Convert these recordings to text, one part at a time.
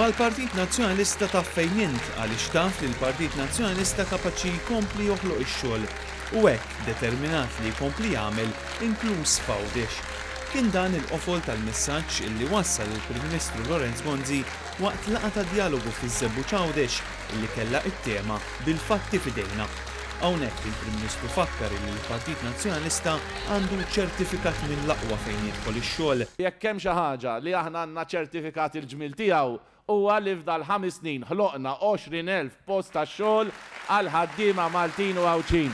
Mal-Partit Nazzjonalista taf fejn int għaliex taf li l-Partit Nazzjonalista kapaċi jkompli joħloq ix-xogħol u hekk determinat li jkompli jagħmel inkluż f'Għawdex. Kien dan il-qofol tal-messaġġ illi wassal il-Prim Ministru Lorenz Gonzi waqt laqgħa ta' dialogu fiż-Żebbuġ Għawdex illi kellha t-tema bil-fatti f'idejna. Hawnhekk il-Prim Ministru fakkar li l-Partit Nazzjonalista għandu ċertifikat minn l-aqwa fejn jidħol ix-xogħol. Jekk hemm xi ħaġa li aħna għandna ċertifikat il-ġmil tiegħu huwa li f'dal 5 snin ħloqna 20,000 post ta' xogħol għal ħaddiema Maltin u Għawċin.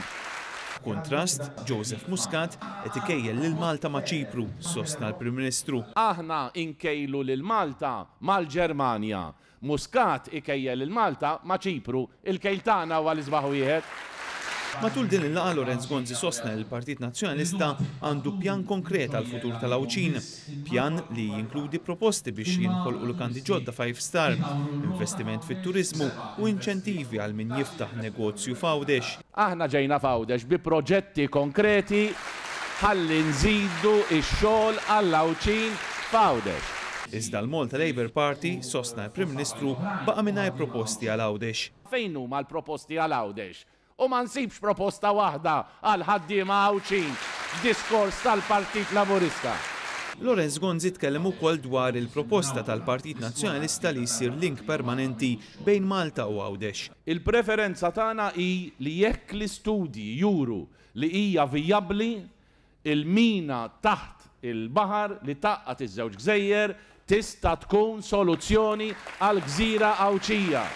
Kontrast, Joseph Muscat qed ikejjel lil Malta ma' Ċipru, sostna l-Prim Ministru. Aħna nkejlu lil Malta mal-Ġermanja. Muscat ikejjel lil Malta ma' Ċipru, il-kejl tagħna huwa l-isbaħ wieħed. Matul din il-laqgħa Lorenz Gonzi sostna li l-Partit Nazzjonalista għandu pjan konkret għal futur tal-Għawċin, pjan li jinkludi proposti biex jinħolqu lukandi ġodda 5 star, investiment fit-turizmu u inċentivi għal min jiftaħ negozju f'Għawdex. Aħna ġejna f'Għawdex bi proġetti konkreti ħalli nżidu x-xogħol għall-Għawċin f'Għawdex. Iżda l-Malta Labour Party sostna l-Prim Ministru baqa' mingħajr proposti għal Għawdex. Fejn huma l-proposti għal Għawdex? U ma nsibx proposta waħda għal ħaddiema Għawċin f'diskors tal-Partit Laburista. Lorenz Gonzi tkellem ukoll dwar il-proposta tal-Partit Nazzjonalista li jsir link permanenti bejn Malta u Għawdex. Il-preferenza tagħna hi li jekk l-istudji juru li hija vijabbli il-mina taħt il-baħar li taqqat iż-żewġ gżejjer tista' tkun soluzzjoni għal gżira Għawċija.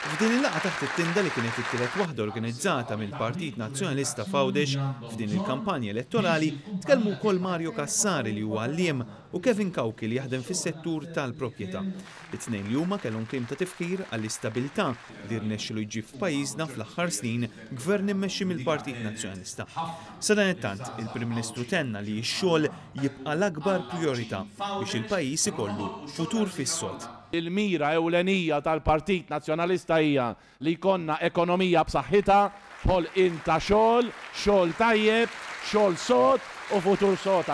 F'din il-laqgħa taħt it-tinda li kienet it-tielet waħda organizzata mill-Partit Nazzjonalista f'Għawdex f'din il-kampanja elettorali tkellmu wkoll Mario Cassari li huwa għalliem u Kevin Kawki li jaħdem fis-settur tal-proprjetà. It-tnejn li huma kellhom kliem ta' tifkir għall-istabilità li rnexxielu jġib f'pajjiżna fl-aħħar snin gvern immexxi mill-Partit Nazzjonalista. Sa dan it-tant il-Prim Ministru tenna li x-xogħol jibqa' l-akbar prijorità biex il-pajjiż ikollu futur fis-sod. Il-mira ewlenija tal-Partit Nazzjonalista hija li jkollna ekonomija b'saħħitha, ħolqien ta' xogħol, xogħol tajjeb, xogħol sod u futur sod.